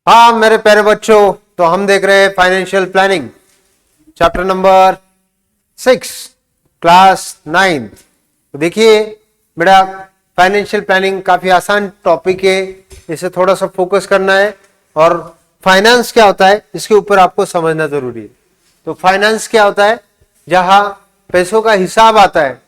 हाँ मेरे प्यारे बच्चों, तो हम देख रहे हैं financial planning chapter number 6 class 9। तो देखिए बेटा, फाइनेंशियल प्लानिंग काफी आसान टॉपिक है, इसे थोड़ा सा फोकस करना है और फाइनेंस क्या होता है इसके ऊपर आपको समझना जरूरी है। तो फाइनेंस क्या होता है? जहां पैसों का हिसाब आता है,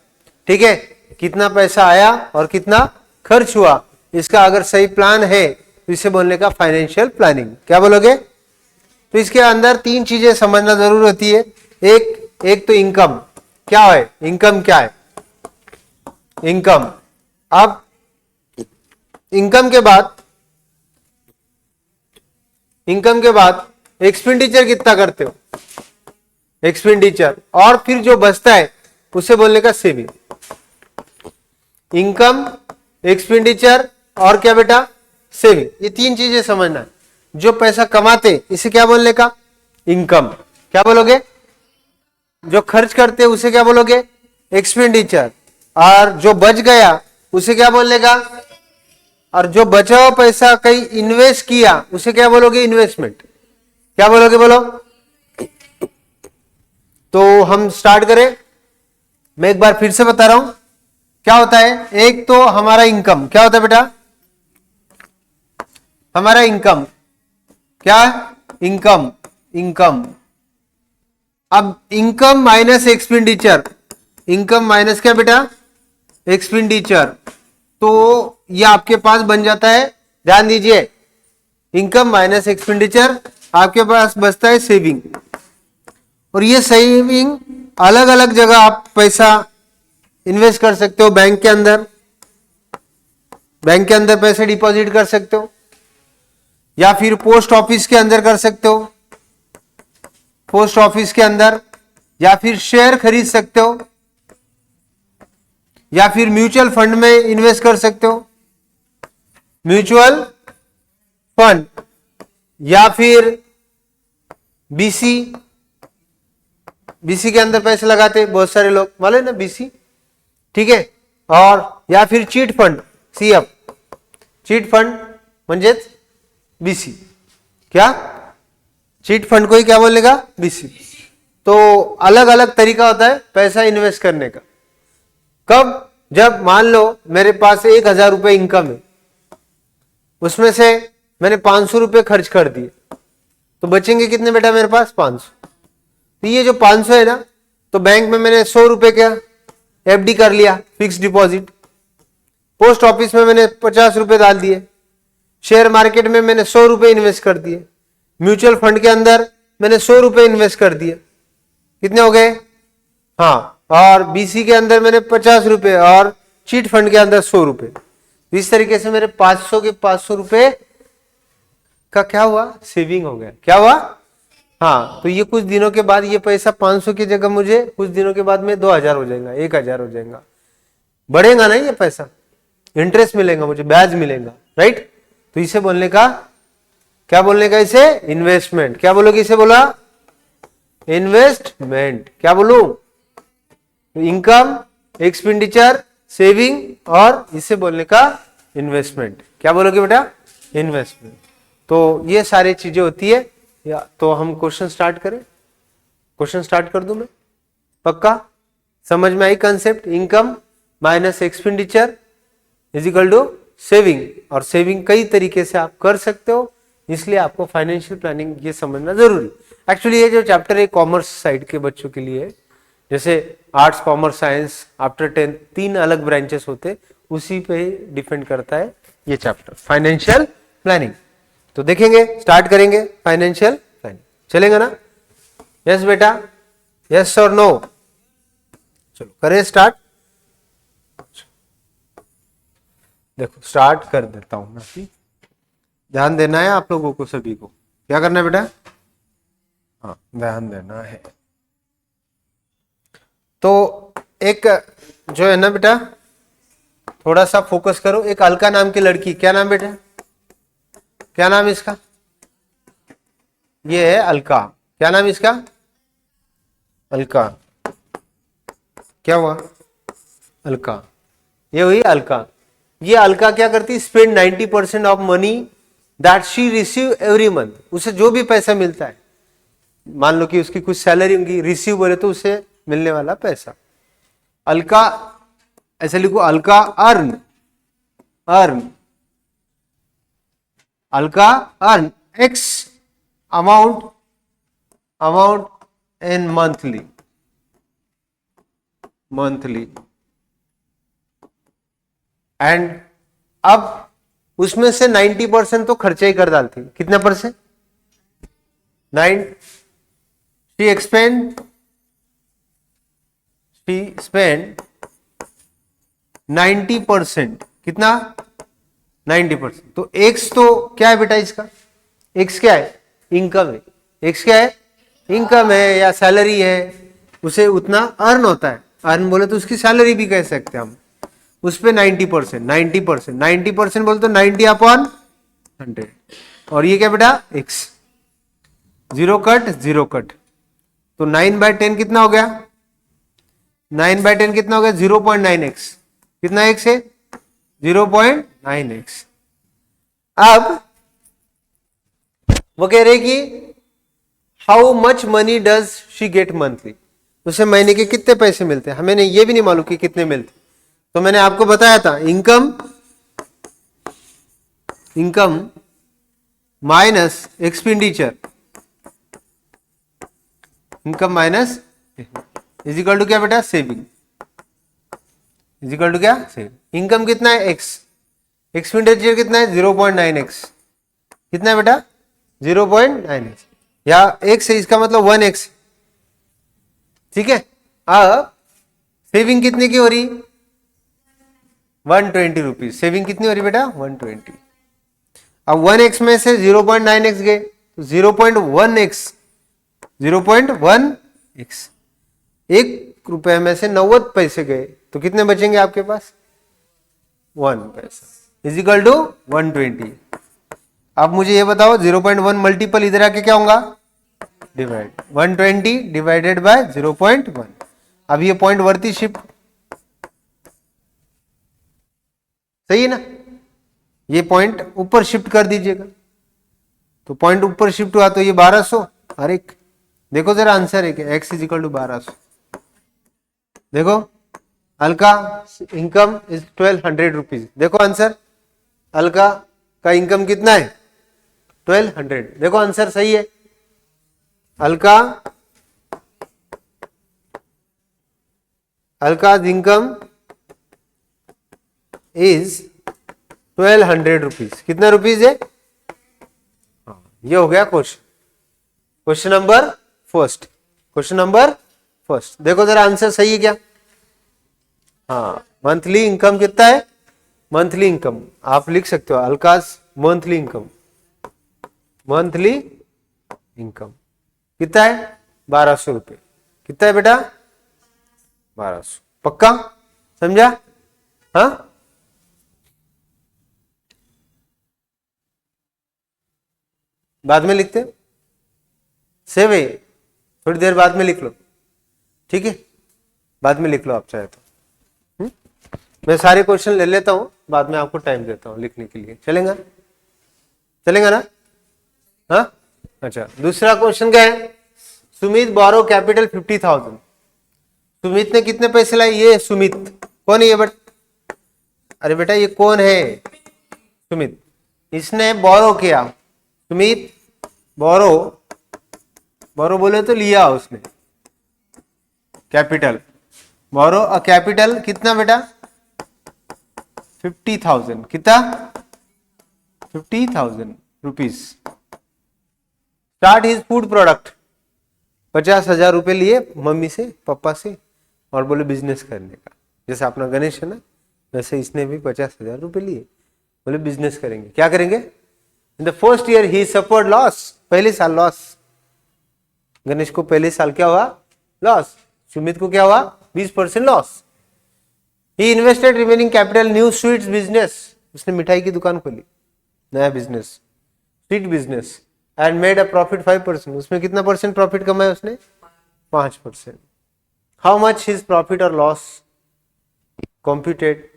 ठीक है, कितना पैसा आया और कितना खर्च हुआ, इसका अगर सही प्लान है तो इसे बोलने का फाइनेंशियल प्लानिंग। क्या बोलोगे? तो इसके अंदर तीन चीजें समझना जरूर होती है। एक तो इनकम क्या है, इनकम क्या है, इनकम। अब इनकम के बाद एक्सपेंडिचर कितना करते हो, एक्सपेंडिचर, और फिर जो बचता है उसे बोलने का सेविंग। इनकम, एक्सपेंडिचर और क्या बेटा, सेविंग। ये तीन चीजें समझना है। जो पैसा कमाते इसे क्या बोलने का, इनकम। क्या बोलोगे? जो खर्च करते उसे क्या बोलोगे, एक्सपेंडिचर। और जो बच गया उसे क्या बोलने का, और जो बचा हुआ पैसा कहीं इन्वेस्ट किया उसे क्या बोलोगे, इन्वेस्टमेंट। क्या बोलोगे, बोलो। तो हम स्टार्ट करें। मैं एक बार फिर से बता रहा हूं क्या होता है। एक तो हमारा इनकम, क्या होता है बेटा, हमारा इनकम क्या है, इनकम, इनकम। अब income minus expenditure, income minus क्या बेटा, एक्सपेंडिचर। तो ये आपके पास बन जाता है, ध्यान दीजिए, इनकम माइनस एक्सपेंडिचर, आपके पास बचता है सेविंग। और ये सेविंग अलग अलग जगह आप पैसा इन्वेस्ट कर सकते हो। बैंक के अंदर, बैंक के अंदर पैसे डिपॉजिट कर सकते हो, या फिर पोस्ट ऑफिस के अंदर कर सकते हो, पोस्ट ऑफिस के अंदर, या फिर शेयर खरीद सकते हो, या फिर म्यूचुअल फंड में इन्वेस्ट कर सकते हो, म्यूचुअल फंड, या फिर बीसी, बीसी के अंदर पैसे लगाते बहुत सारे लोग, मालूम है ना बीसी, ठीक है। और या फिर chit fund, CF, chit fund म्हणजेच बीसी। क्या, चीट फंड को ही क्या बोलेगा, बीसी। तो अलग अलग तरीका होता है पैसा इन्वेस्ट करने का। कब? जब मान लो मेरे पास 1,000 रुपए इनकम है, उसमें से मैंने 500 रुपए खर्च कर दिए, तो बचेंगे कितने बेटा मेरे पास, 500। तो ये जो 500 है ना, तो बैंक में मैंने 100 रुपए क्या एफडी कर लिया, फिक्स डिपॉजिट। पोस्ट ऑफिस में मैंने 50 रुपए डाल दिए, शेयर मार्केट में मैंने 100 रुपए इन्वेस्ट कर दिए, म्यूचुअल फंड के अंदर मैंने 100 रुपए इन्वेस्ट कर दिए। कितने हो गए? हाँ। और बीसी के अंदर मैंने 50 रुपए और चीट फंड के अंदर 100 रुपए। इस तरीके से मेरे 500 के 500 रुपए का क्या हुआ, सेविंग हो गया। क्या हुआ? हाँ। तो ये कुछ दिनों के बाद ये पैसा 500 की जगह मुझे कुछ दिनों के बाद में 2,000 हो जाएगा, 1,000 हो जाएगा। बढ़ेगा ना ये पैसा, इंटरेस्ट मिलेगा मुझे, ब्याज मिलेगा, राइट। तो इसे बोलने का, क्या बोलने का, इसे इन्वेस्टमेंट। क्या बोलोगे इसे, बोला इन्वेस्टमेंट। क्या बोलूं, इनकम, एक्सपेंडिचर, सेविंग, और इसे बोलने का इन्वेस्टमेंट। क्या बोलोगे बेटा, इन्वेस्टमेंट। तो ये सारी चीजें होती है। या तो हम क्वेश्चन स्टार्ट करें, क्वेश्चन स्टार्ट कर दूं मैं, पक्का समझ में आई concept. Income minus expenditure is equal to saving, और सेविंग कई तरीके से आप कर सकते हो, इसलिए आपको फाइनेंशियल प्लानिंग ये समझना जरूरी। एक्चुअली ये जो चैप्टर है कॉमर्स साइड के बच्चों के लिए है, जैसे आर्ट्स, कॉमर्स, साइंस, आफ्टर 10 तीन अलग ब्रांचेस होते, उसी पे डिपेंड करता है ये चैप्टर फाइनेंशियल प्लानिंग। तो देखेंगे, स्टार्ट करेंगे फाइनेंशियल प्लानिंग, चलेगा ना? यस बेटा, यस और नो? चलो करें स्टार्ट। देखो स्टार्ट कर देता हूं मैं, ध्यान देना है आप लोगों को, सभी को क्या करना है बेटा, हाँ ध्यान देना है। तो एक जो है ना बेटा, थोड़ा सा फोकस करो। एक अलका नाम की लड़की, क्या नाम बेटा, क्या नाम इसका, ये है अलका। क्या नाम इसका, अलका। क्या हुआ, अलका, ये हुई अलका। ये अलका क्या करती, spend 90% of money that she receive every month, उसे जो भी पैसा मिलता है, मान लो कि उसकी कुछ सैलरी होगी, रिसीव बोले तो उसे मिलने वाला पैसा। अलका, ऐसे लिखो Alka earn, earn, Alka earn x amount, amount in monthly, monthly, and अब उसमें से 90% तो खर्चा ही कर डालती। कितना परसेंट? 9, शी स्पेंड 90%, कितना? 90%। तो एक्स तो क्या है बेटा इसका? एक्स क्या है? इनकम है। एक्स क्या है? इनकम है या सैलरी है, उसे उतना अर्न होता है। अर्न बोले तो उसकी सैलरी भी कह सकते हैं हम। उस पे 90%, 90%, 90% बोले तो 90/100। और ये क्या बेटा? X. Zero cut, zero cut, तो 9/10 कितना हो गया? 9/10 कितना हो गया? 0.9x। कितना एक्स है? 0.9x। अब वो कह रहे कि how much money does she get monthly, उसे महीने के कितने पैसे मिलते हैं। हमें ये भी नहीं मालूम कि कितने मिलते। तो मैंने आपको बताया था income, income minus expenditure, income minus is equal to क्या बेटा? सेविंग, इज इक्वल टू क्या? सेविंग। इनकम कितना है? एक्स। एक्सपेंडिचर कितना है? 0.9x। कितना है बेटा? 0.9x। या एक्स है, इसका मतलब 1x। ठीक है। अब सेविंग कितने की हो रही? 120 रुपीज। सेविंग कितनी हो रही बेटा? 120। अब 1x में से 0.9x गए तो 0.1x, 0.1x। 1 रुपए में से 90 पैसे गए तो कितने बचेंगे आपके पास? 1 पैसा इज इक्वल टू 120। अब मुझे ये बताओ 0.1 मल्टीपल इधर आके क्या होगा? Divide, 120 divided by 0.1। अब ये पॉइंट वर्ती शिफ्ट, सही है ना? ये पॉइंट ऊपर शिफ्ट कर दीजिएगा, तो पॉइंट ऊपर शिफ्ट हुआ तो ये 1200। हर एक देखो जरा आंसर है क्या? x is equal to 1200। देखो अलका इनकम इज 1200 रुपीज। देखो आंसर, अलका का इनकम कितना है? 1200। देखो आंसर सही है। Alka, Alka income is 1200 rupees. कितना रुपीज है? ये हो गया question, question number first, question number first. देखो जरा आंसर सही है क्या? हाँ, मंथली इनकम कितना है? मंथली इनकम आप लिख सकते हो अलकास मंथली इनकम, मंथली इनकम कितना है? 1200 रुपए। कितना है बेटा? 1200। पक्का समझा? हाँ, बाद में लिखते, सेव है, थोड़ी देर बाद में लिख लो, ठीक है? बाद में लिख लो आप चाहे तो। मैं सारे क्वेश्चन ले लेता हूं, बाद में आपको टाइम देता हूं लिखने के लिए। चलेगा? चलेगा ना? हाँ, अच्छा। दूसरा क्वेश्चन क्या है? सुमित बोरो कैपिटल 50,000। सुमित ने कितने पैसे लाए? ये सुमित कौन है ये? बट अरे बेटा ये कौन है? सुमित। इसने बोरो किया। सुमित बोरो, बोरो बोले तो लिया उसने, कैपिटल बोरो अ कैपिटल कितना बेटा? 50,000। कितना? 50,000 rupees. Start his food product. 50,000 रुपए लिए मम्मी से पापा से और बोले बिजनेस करने का। जैसे अपना गणेश है ना, वैसे इसने भी 50,000 रुपए लिए, बोले बिजनेस करेंगे। क्या करेंगे? In the first year he suffered loss. पहले साल लॉस। गणेश को पहले साल क्या हुआ? लॉस। सुमित को क्या हुआ? 20% loss. He invested remaining capital new sweets business. उसने मिठाई की दुकान खोली, नया business, sweet business, and made a profit 5%। उसमें कितना परसेंट प्रॉफिट कमाया उसने? 5%। हाउ मच हिज प्रॉफिट और loss computed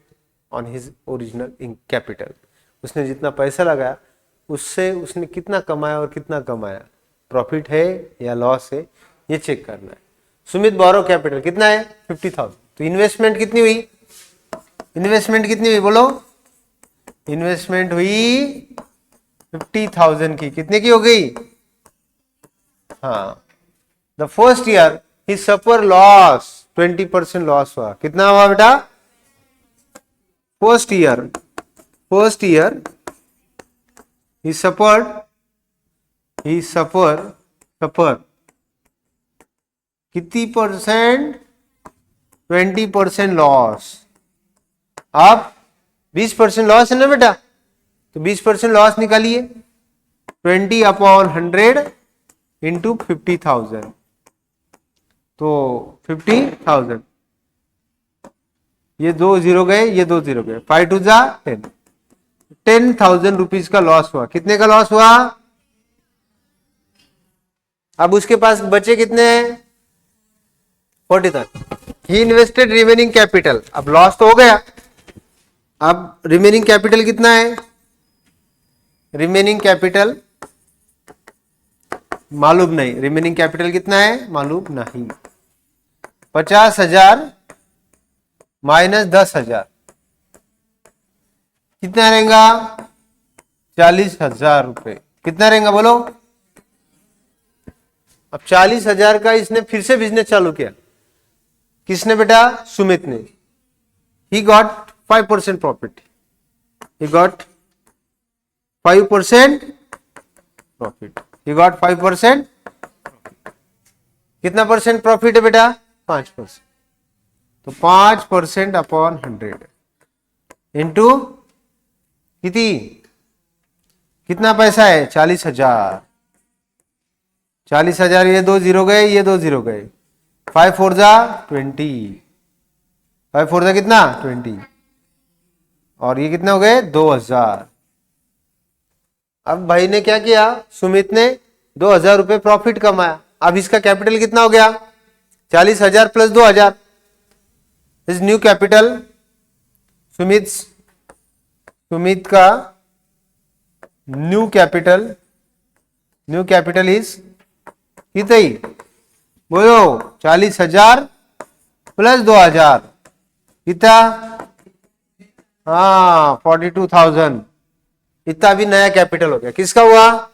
on his original in capital. उसने जितना पैसा लगाया उससे उसने कितना कमाया और कितना कमाया, प्रॉफिट है या लॉस है, ये चेक करना है। सुमित बोरो कैपिटल कितना है 50,000, तो इन्वेस्टमेंट कितनी हुई, इन्वेस्टमेंट कितनी हुई बोलो, इन्वेस्टमेंट हुई 50,000 की, कितने की हो गई, हाँ। The first year he suffer loss, 20% loss हुआ, कितना हुआ बेटा, फर्स्ट ईयर he suffered कितनी परसेंट, 20% लॉस। अब 20% लॉस है ना बेटा, तो 20% लॉस निकालिए, 20/100 इंटू 50,000, तो 50,000, ये 2 जीरो गए, ये 2 जीरो गए, 5 2 जा 10, 10,000 रुपीज का लॉस हुआ। कितने का लॉस हुआ, अब उसके पास बचे कितने, 40,000। ही इन्वेस्टेड रिमेनिंग कैपिटल, अब लॉस तो हो गया, अब रिमेनिंग कैपिटल कितना है, रिमेनिंग कैपिटल मालूम नहीं, रिमेनिंग कैपिटल कितना है मालूम नहीं, 50,000 माइनस 10,000 कितना रहेगा, 40,000 रुपए, कितना रहेगा बोलो। अब 40,000 का इसने फिर से बिजनेस चालू किया, किसने बेटा, सुमित ने, he got 5% profit, he got 5% profit, he got 5%, कितना परसेंट प्रॉफिट है बेटा, 5%, तो 5% अपॉन 100 इंटू कितना पैसा है, 40,000, 40,000, ये 2 जीरो गए, ये 2 जीरो गए, 5 4 जा 20, 5 4 जा कितना 20, और ये कितने हो गए 2,000। अब भाई ने क्या किया, सुमित ने 2,000 रुपए प्रॉफिट कमाया, अब इसका कैपिटल कितना हो गया, 40,000 plus 2,000 is new capital. Sumit का न्यू कैपिटल इज कितना ही बोलो, 40,000 प्लस 2,000 कितना, हाँ 42,000, इतना भी नया कैपिटल हो गया, किसका हुआ,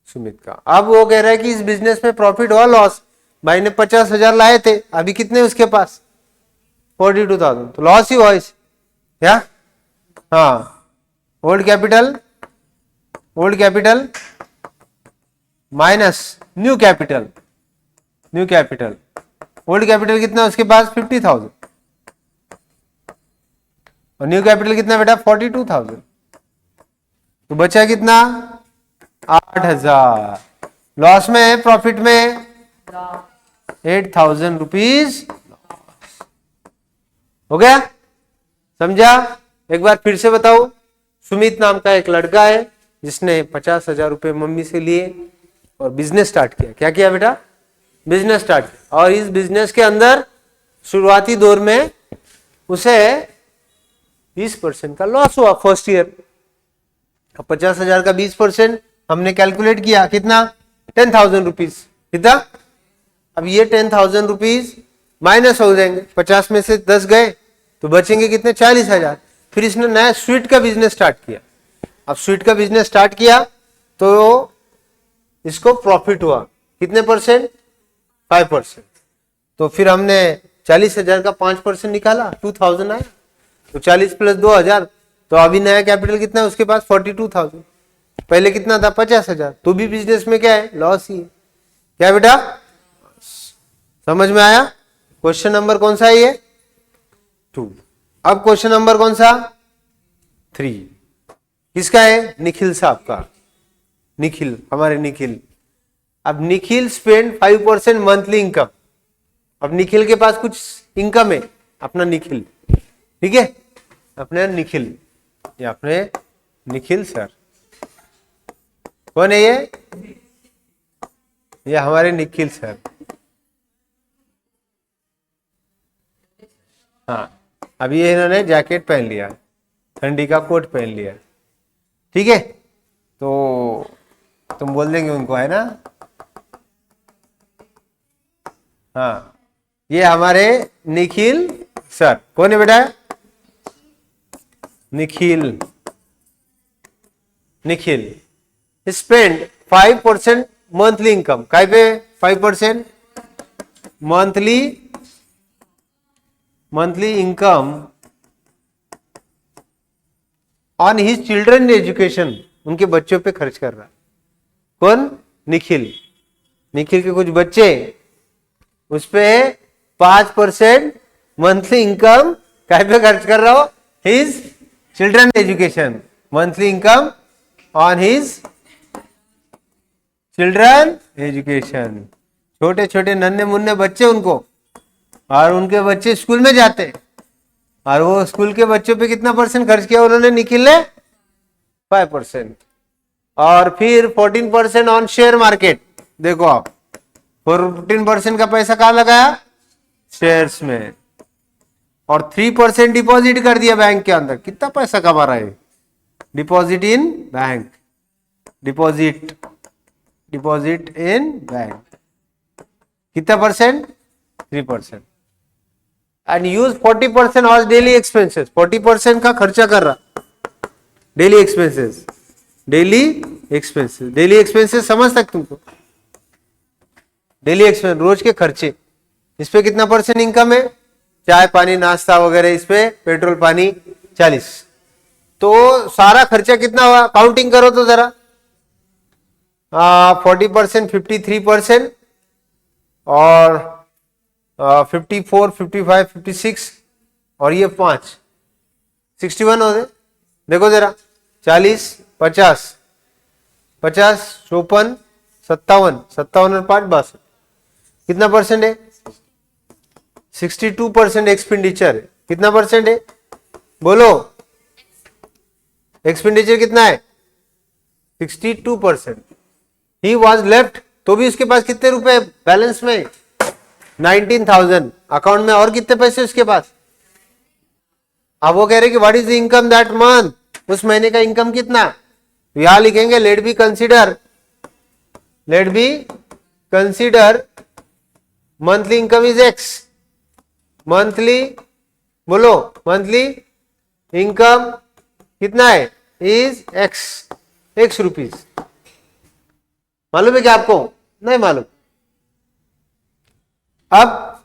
सुमित का। अब वो कह रहा है कि इस बिजनेस में प्रॉफिट हुआ लॉस, भाई ने 50,000 लाए थे, अभी कितने उसके पास 42,000, तो लॉस ही हुआ इस, क्या, हाँ, old capital minus new capital, old capital कितना उसके पास 50,000 और न्यू कैपिटल कितना बेटा 42,000, तो बचा कितना 8,000, लॉस में है प्रॉफिट में 8,000 रुपीज हो गया, समझा। एक बार फिर से बताओ, सुमित नाम का एक लड़का है जिसने 50,000 रुपए मम्मी से लिए और बिजनेस स्टार्ट किया, क्या किया बेटा, बिजनेस स्टार्ट किया, और इस बिजनेस के अंदर शुरुआती दौर में उसे 20% का लॉस हुआ फर्स्ट ईयर। 50,000 का 20% हमने कैलकुलेट किया कितना 10,000 रुपीज, कितना, अब ये 10,000 रुपीज माइनस हो जाएंगे, 50 में से 10 गए तो बचेंगे कितने 40,000। फिर इसने नया स्वीट का बिजनेस स्टार्ट किया, अब स्वीट का बिजनेस स्टार्ट किया तो इसको प्रॉफिट हुआ कितने परसेंट 5%, तो फिर हमने 40,000 का 5% निकाला 2,000 आया, तो 40 प्लस 2,000, तो अभी नया कैपिटल कितना है उसके पास 42,000, पहले कितना था 50,000, तो भी बिजनेस में क्या है लॉस ही है, क्या बेटा, समझ में आया। क्वेश्चन नंबर कौन सा है ये 2। अब क्वेश्चन नंबर कौन सा 3, किसका है निखिल साहब का, निखिल, हमारे निखिल। अब निखिल स्पेंड 5% मंथली इनकम, अब निखिल के पास कुछ इनकम है अपना निखिल, ठीक है, अपने निखिल, ये अपने निखिल सर, कौन है ये हमारे निखिल सर, हाँ, अभी ये इन्होंने जैकेट पहन लिया, ठंडी का कोट पहन लिया, ठीक है, तो तुम बोल देंगे उनको, है ना। हाँ, ये हमारे निखिल सर। कौन है बेटा? Nikhil. Nikhil spend 5% monthly income. काय पे 5% monthly income on his children education. उनके बच्चों पे खर्च कर रहा। कौन? निखिल। निखिल के कुछ बच्चे, उस पे 5% मंथली इनकम काय पे खर्च कर रहा हो? His children education. Monthly income on his children education. छोटे छोटे नन्हे मुन्ने बच्चे उनको, और उनके बच्चे स्कूल में जाते, और वो स्कूल के बच्चों पे कितना परसेंट खर्च किया उन्होंने? निखिल ने 5%। और फिर 14% ऑन शेयर मार्केट। देखो आप, 14% का पैसा कहां लगाया? शेयर्स में। और 3% डिपॉजिट कर दिया बैंक के अंदर। कितना पैसा कमा रहा है? Deposit in bank. Deposit in bank. कितना percent? 3%। And use 40% on daily expenses. 40% का खर्चा कर रहा डेली एक्सपेंसेस। डेली एक्सपेंसेस समझ सकते तुमको? डेली एक्सपेंस, रोज के खर्चे। इस पे कितना परसेंट इनकम है? चाय पानी नाश्ता वगैरह, इस पे पेट्रोल पानी 40। तो सारा खर्चा कितना हुआ? काउंटिंग करो तो जरा। 40%, 53%, और 54, 55, 56, और ये 5, 61 हो गए। देखो जरा, 40, 50, 50, 54, 57, 57 और 5, 62। कितना परसेंट है? 62% एक्सपेंडिचर है। कितना परसेंट है? बोलो, एक्सपेंडिचर कितना है? 62%। ही वॉज लेफ्ट, तो भी उसके पास कितने रुपए बैलेंस में? 19,000 अकाउंट में। और कितने पैसे उसके पास? अब वो कह रहे कि what is the income that month? उस महीने का इनकम कितना? तो यहां लिखेंगे let be consider monthly income is x. Monthly, बोलो, मंथली इनकम कितना है? Is x rupees. मालूम है क्या आपको? नहीं मालूम। अब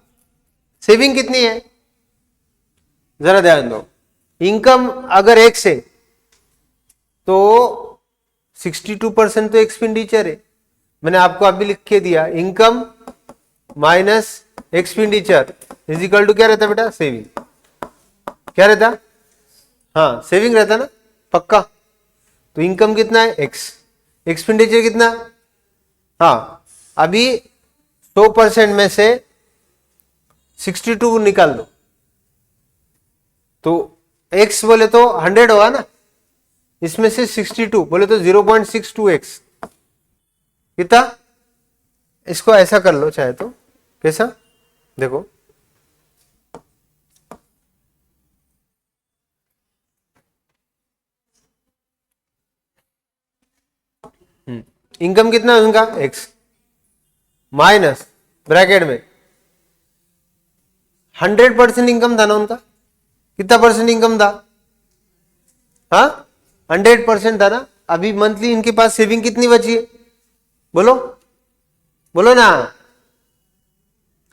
सेविंग कितनी है? जरा ध्यान दो। इनकम अगर एक्स है तो 62% तो एक्सपेंडिचर है। मैंने आपको अभी लिख के दिया, income minus expenditure is equal to क्या रहता बेटा? सेविंग। क्या रहता? हाँ, सेविंग रहता ना, पक्का। तो इनकम कितना है? एक्स। एक्सपेंडिचर कितना? हाँ, अभी 100% में से 62 निकाल दो, तो x बोले तो 100 होगा ना, इसमें से 62 बोले तो 0.62x। कितना? इसको ऐसा कर लो चाहे तो। कैसा? देखो, इनकम कितना है उनका? x माइनस ब्रैकेट में 100% इनकम था ना उनका। कितना परसेंट इनकम था? हाँ, 100% था ना। अभी मंथली इनके पास सेविंग कितनी बची है? बोलो, बोलो ना।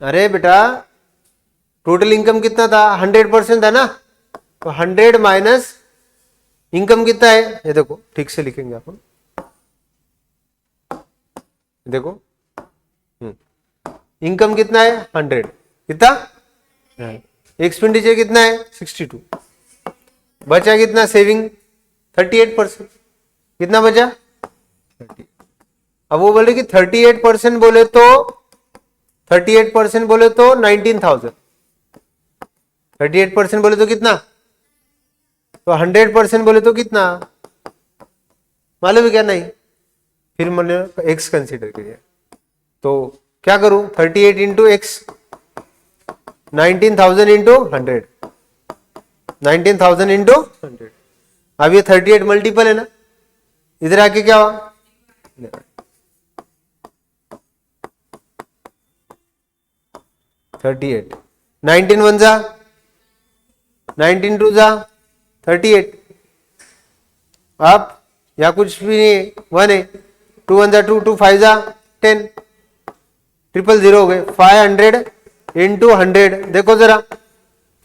अरे बेटा, टोटल इनकम कितना था? 100% था ना। तो 100 माइनस इनकम कितना है? ये देखो, ठीक से लिखेंगे अपन। देखो, इनकम कितना है? 100। कितना? एक्सपेंडिचर कितना है? 62। बचा कितना? सेविंग 38%। कितना बचा? 30। अब वो बोले कि 38% बोले तो 19,000। 38% बोले तो कितना? तो 100% बोले तो कितना? मालूम है क्या? नहीं। फिर मैंने एक्स कंसीडर किया, तो क्या करूं? 38 इंटू एक्स, 19,000 इंटू 100, 19,000 इंटू 100। अब ये 38 मल्टीपल है ना, इधर आके क्या हुआ, 38, 19 वन जा 19 टू जा 38, आप या कुछ भी नहीं, 1 है, 2 वन जा 2, 2 5 जा 10, 000 हो गए, 500 इंटू 100, देखो जरा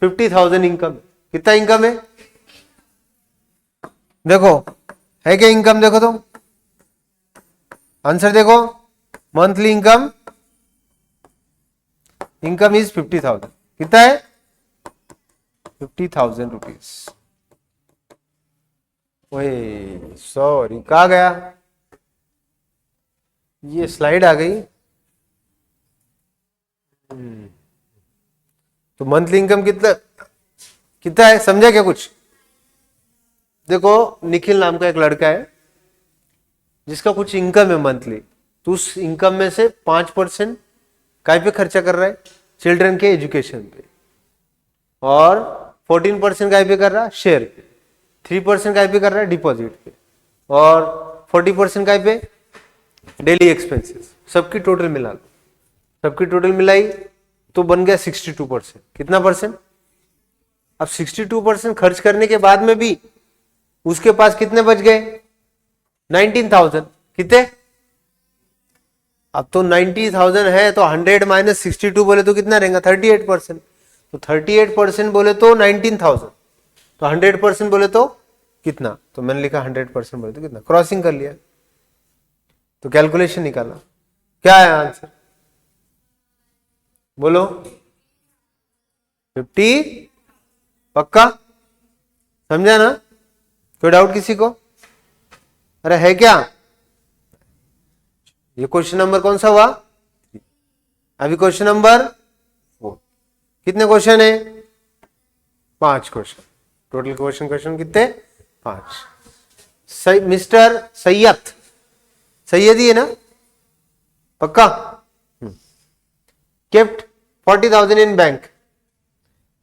50,000 इनकम। कितना इनकम है, देखो है क्या इनकम, देखो तो आंसर देखो, मंथली इनकम, इनकम इज 50,000, कितना है 50,000 रुपीज। ओए सॉरी, कहा गया, ये स्लाइड आ गई। तो मंथली इनकम कितना कितना है, समझा क्या कुछ? देखो निखिल नाम का एक लड़का है जिसका कुछ इनकम है मंथली, तो उस इनकम में से 5% काय पे खर्चा कर रहा है, चिल्ड्रन के एजुकेशन पे, और 14% काय पे कर रहा है, शेयर पे, 3% काय पे कर रहा है, डिपॉजिट पे, और 40% काय पे, डेली एक्सपेंसेस। सबकी टोटल मिला लो, सबकी टोटल मिलाई तो बन गया 62%। कितना परसेंट? अब 62% खर्च करने के बाद में भी उसके पास कितने बच गए, 19,000। कितने? अब तो 90,000 है, तो 100 माइनस 62 बोले तो कितना रहेगा, 38%। तो 38% बोले तो 19,000, तो 100% बोले तो कितना, तो मैंने लिखा 100% बोले तो कितना, क्रॉसिंग कर लिया, तो कैलकुलेशन निकाला, क्या है आंसर, बोलो 50, पक्का, समझा ना? कोई डाउट किसी को? अरे है क्या? ये क्वेश्चन नंबर कौन सा हुआ, अभी क्वेश्चन नंबर 4। कितने क्वेश्चन है, 5 क्वेश्चन, टोटल क्वेश्चन कितने, 5। मिस्टर सैयद ही है ना, पक्का? केप्ट 40,000 इन बैंक।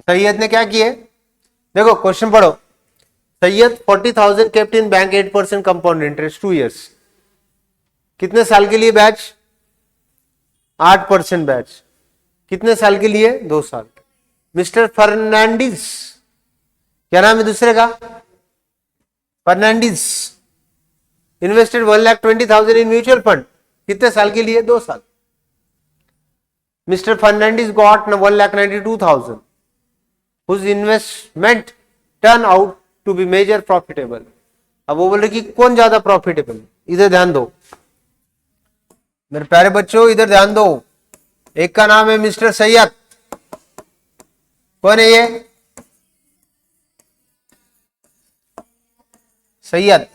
सैयद ने क्या किए, देखो क्वेश्चन पढ़ो, Syed 40,000 kept in bank 8% compound interest 2 years। कितने साल के लिए बैच, 8% बैच, कितने साल के लिए, 2 साल। मिस्टर फर्नांडिस, क्या नाम है दूसरे का, Fernandes, invested 1,20,000 in mutual fund, कितने साल के लिए, 2 साल। Mister Fernandes got 1,92,000 whose investment turn out to be major profitable। अब वो बोल रहे कि कौन ज्यादा प्रॉफिटेबल, इधर ध्यान दो मेरे प्यारे बच्चों, इधर ध्यान दो। एक का नाम है मिस्टर सैयद, कौन है ये, सैयद,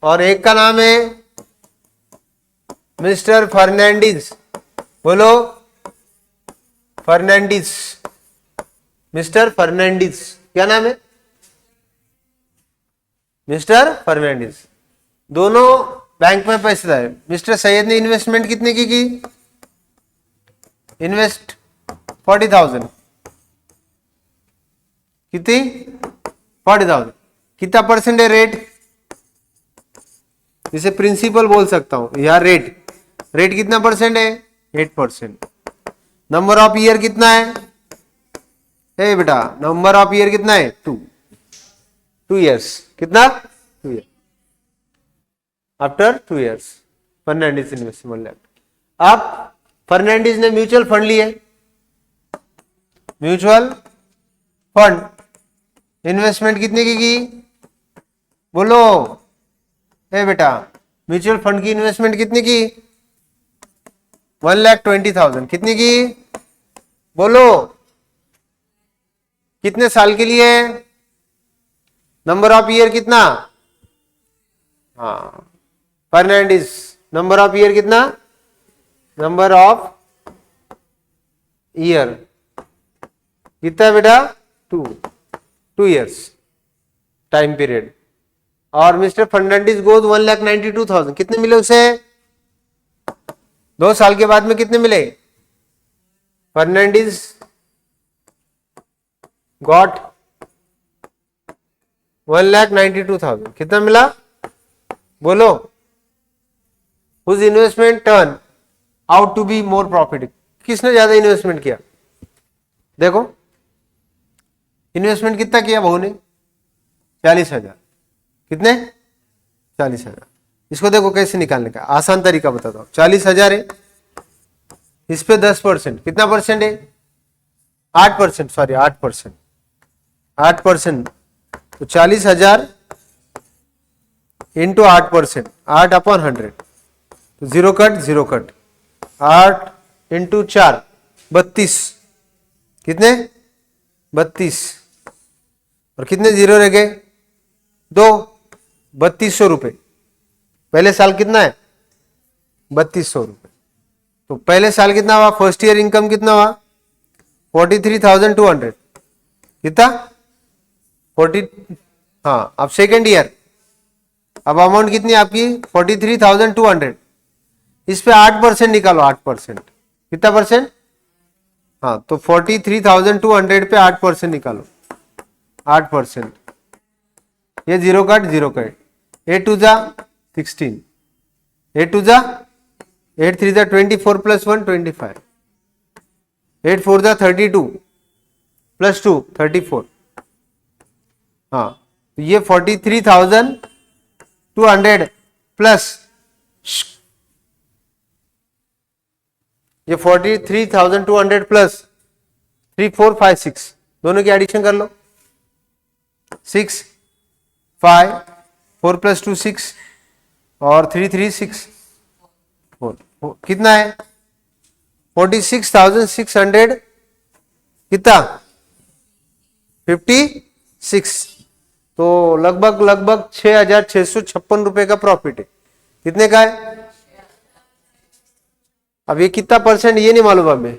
और एक का नाम है मिस्टर फर्नांडिस, बोलो फर्नांडिस, मिस्टर फर्नांडिस, क्या नाम है, मिस्टर फर्नांडिस। दोनों बैंक में पैसे लाए। मिस्टर सैयद ने इन्वेस्टमेंट कितने की इन्वेस्ट 40,000, कितनी, 40,000। कितना परसेंट है रेट, इसे प्रिंसिपल बोल सकता हूं, या रेट कितना परसेंट है, 8%। नंबर ऑफ ईयर कितना है बेटा, नंबर ऑफ ईयर कितना है, 2 years। कितना, 2 years। After 2 years Fernandes investment lab. अब फर्नांडिस ने म्यूचुअल फंड लिए, म्यूचुअल फंड इन्वेस्टमेंट कितने की, बोलो बेटा, म्यूचुअल फंड की इन्वेस्टमेंट कितने की, 1,20,000। कितने की, बोलो कितने साल के लिए, नंबर ऑफ ईयर कितना, हाँ फर्नांडिस नंबर ऑफ ईयर कितना, नंबर ऑफ ईयर कितना है बेटा, 2 years टाइम पीरियड। और मिस्टर फर्नांडिस गोज 1,92,000, कितने मिले उसे, 2 साल के बाद में कितने मिले, फर्नांडिस गॉट 1,92,000, कितना मिला, बोलो, whose investment turn out to be more profit, किसने ज्यादा इन्वेस्टमेंट किया? देखो इन्वेस्टमेंट कितना किया बहू ने? 40,000। कितने? 40,000। इसको देखो कैसे निकालने का आसान तरीका बताता हूं। 40,000 है, इस पे 10%, कितना परसेंट है? 8%, सॉरी 8%, 8%। तो 40,000 इंटू 8%, 8/100, तो zero cut zero cut, 8 into 4, 32। कितने? 32। और कितने जीरो रह गए? 2। 3200 रुपये। पहले साल कितना है? 3200 रुपये। तो पहले साल कितना हुआ? फर्स्ट ईयर इनकम कितना हुआ? 43,200। कितना? 40। हाँ, अब सेकेंड ईयर, अब अमाउंट कितनी आपकी? 43,200। इस पे 8% निकालो, 8%। कितना परसेंट? हाँ, तो 43,200 पे 8% निकालो, 8%। ये जीरो कट, 8 टू जा 16, 8 टू जा 8, 3 जा 24 प्लस 1 25, 8 4 जा 32 प्लस 2 34। हाँ, तो ये 43,200 प्लस ये 43,200 प्लस 3 4 5 6, दोनों की एडिशन कर लो। 6 5 4 प्लस 2 6 और 3 3 6 4, कितना है? 46,600। कितना? 56। तो लगभग 6,656 रुपए का प्रॉफिट है। कितने का है? अब ये कितना परसेंट ये नहीं मालूम हमें,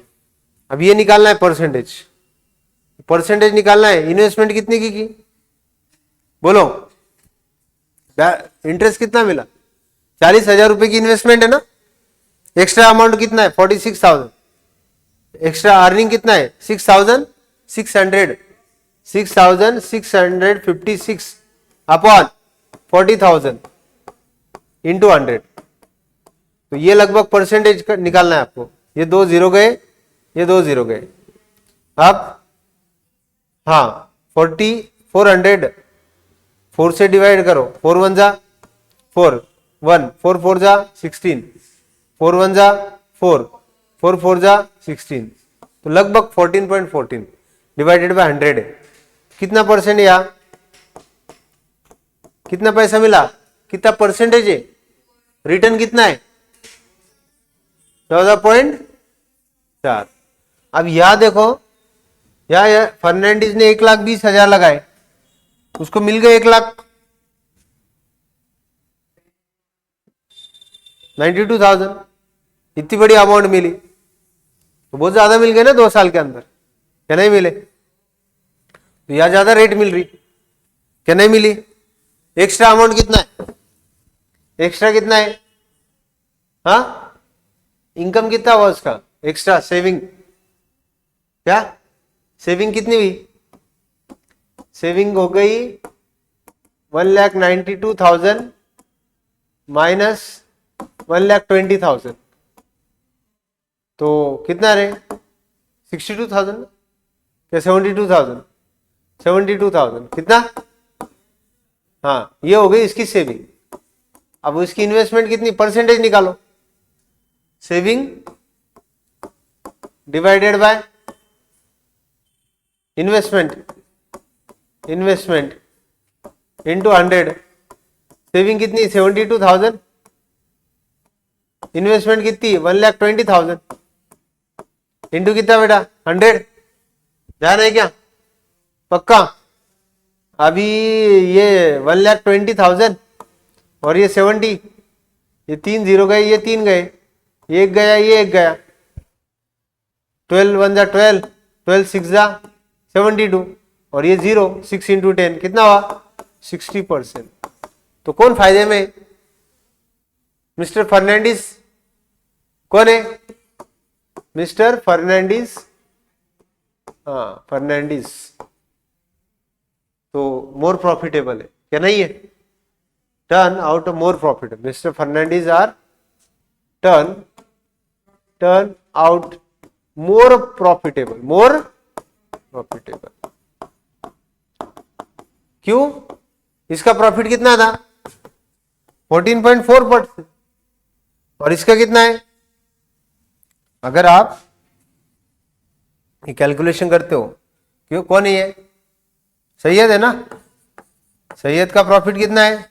अब ये निकालना है परसेंटेज, परसेंटेज निकालना है। इन्वेस्टमेंट कितने की? बोलो, इंटरेस्ट कितना मिला? 40,000 रुपए की इन्वेस्टमेंट है ना। एक्स्ट्रा अमाउंट कितना है? 46,000। एक्स्ट्रा अर्निंग कितना है? 6,600, 6,656 अपॉन 40,000 इंटू 100। तो ये लगभग परसेंटेज निकालना है आपको। ये 2 जीरो गए, ये 2 जीरो गए। अब हाँ, 400 4 से डिवाइड करो, 4 1 जा 4, 1 4 4 जा 16, 4 1 जा 4, 4 4 जा 16, तो लगभग 14.14 डिवाइडेड बाय 100 है। कितना परसेंट? या कितना पैसा मिला? कितना परसेंटेज है? रिटर्न कितना है? 14.4। अब यहां देखो, यहां फर्नांडिस ने 1,20,000 लगाए, उसको मिल गए 1,92,000। इतनी बड़ी अमाउंट मिली तो बहुत ज्यादा मिल गए ना 2 साल के अंदर, क्या नहीं मिले? तो यहां ज्यादा रेट मिल रही, क्या नहीं मिली? एक्स्ट्रा अमाउंट कितना है? एक्स्ट्रा कितना है? हाँ, इनकम कितना हुआ उसका? एक्स्ट्रा सेविंग, क्या सेविंग कितनी हुई? सेविंग हो गई 1,92,000 माइनस 1,20,000, तो कितना रहे? 62,000 क्या 72,000? 72,000 कितना? हाँ, ये हो गई इसकी सेविंग। अब उसकी इन्वेस्टमेंट कितनी? परसेंटेज निकालो। Saving divided by investment, investment into 100। Saving कितनी? 72,000। इन्वेस्टमेंट कितनी? 1,20,000 इंटू कितना बेटा? 100। ध्यान है क्या? पक्का? अभी ये 1,20,000 और ये 70, ये 3 जीरो गए, ये 3 गए, ये 1 गया, ये 1 गया। 12 1 जा 12, 12 6 जा 72 और ये 0, 6 इंटू 10 कितना हुआ? 60%। तो कौन फायदे में? मिस्टर फर्नांडिस। कौन है? मिस्टर फर्नांडिस। हाँ, फर्नांडिस तो मोर प्रॉफिटेबल है, क्या नहीं है? turn out more profitable. Mr. Fernandez are turn out more profitable. क्यों? इसका प्रॉफिट कितना था? 14.4%। और इसका कितना है? अगर आप ये कैलकुलेशन करते हो, क्यों, कौन है ये? सैयद है ना? सैयद का प्रॉफिट कितना है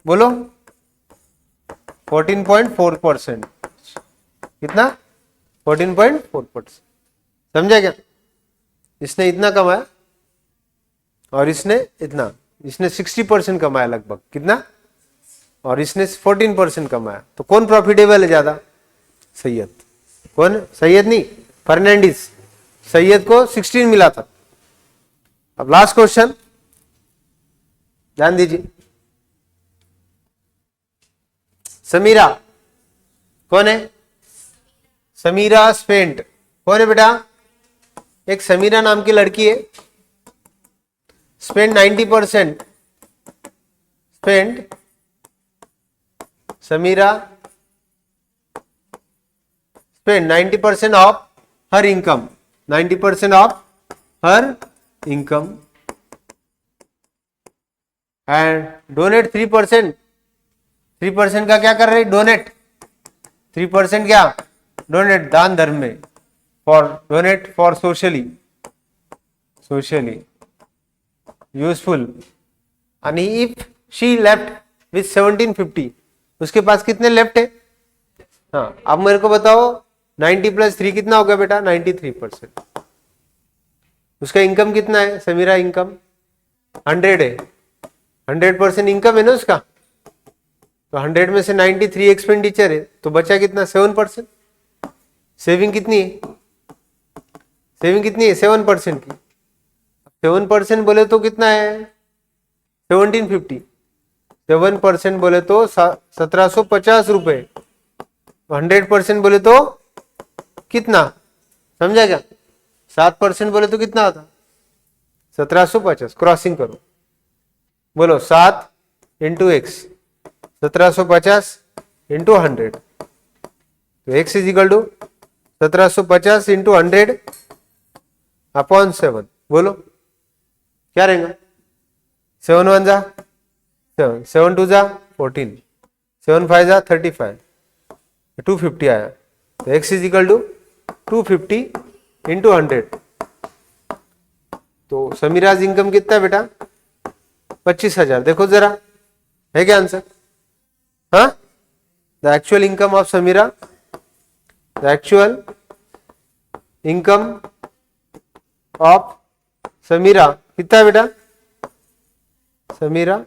बोलो? 14.4%। कितना? 14.4%। समझा क्या? इसने इतना कमाया और इसने इतना, इसने 60% कमाया लगभग, कितना? और इसने 14% कमाया। तो कौन प्रॉफिटेबल है ज्यादा? सैयद। कौन? सैयद नहीं, फर्नांडिस। सैयद को 16 मिला था। अब लास्ट क्वेश्चन ध्यान दीजिए। समीरा कौन है? समीरा स्पेंट कौन है बेटा? एक समीरा नाम की लड़की है। Spend 90%, spend Samira spend 90% of her income, 90% of her income and donate 3%। 3% का क्या कर रहे? डोनेट। 3% क्या? डोनेट, दान धर्म में। For donate for socially useful. and if she left with 1750, उसके पास कितने लेफ्ट है? हाँ, अब मेरे को बताओ 90 + 3 कितना हो गया बेटा? 93%। उसका इनकम कितना है? समीरा इनकम 100 है। 100% इनकम है ना उसका। तो 100 में से 93 एक्सपेंडिचर है, तो बचा कितना? 7%। सेविंग कितनी है? सेविंग कितनी है? 7% की। 7% बोले तो कितना है? 1750। 7% बोले तो 1750 रुपए। 100% बोले तो कितना? समझा क्या? 7% बोले तो कितना आता? 1750। क्रॉसिंग करो, बोलो 7 × x, 1750 × 100। तो x is equal to 1750 × 100 upon 7। बोलो क्या रहेगा? 7 1 जा 7, 7 2 जा 14, 7 5 जा 35, 250 आया। तो x इज इक्वल टू 250 × 100। तो समीराज इनकम कितना है बेटा? 25,000। देखो जरा, है क्या आंसर? हाँ, the actual income of Samira, the actual income of Samira कितना है बेटा? समीरा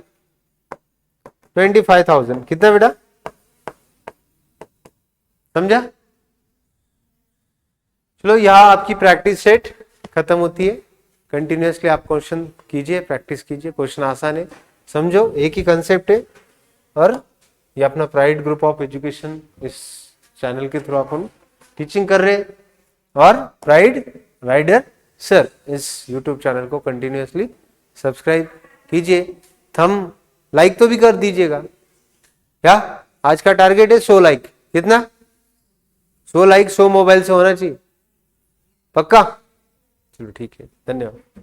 25,000। कितना बेटा? समझा? चलो, यहां आपकी प्रैक्टिस सेट खत्म होती है। कंटिन्यूअसली आप क्वेश्चन कीजिए, प्रैक्टिस कीजिए। क्वेश्चन आसान है, समझो, एक ही कंसेप्ट है। और ये अपना प्राइड ग्रुप ऑफ एजुकेशन, इस चैनल के थ्रू अपन टीचिंग कर रहे हैं। और प्राइड राइडर सर इस यूट्यूब चैनल को कंटिन्यूअसली सब्सक्राइब कीजिए। थंब लाइक तो भी कर दीजिएगा। क्या आज का टारगेट है? 100 लाइक। कितना? 100 लाइक 100 मोबाइल से होना चाहिए। पक्का? चलो ठीक है, धन्यवाद।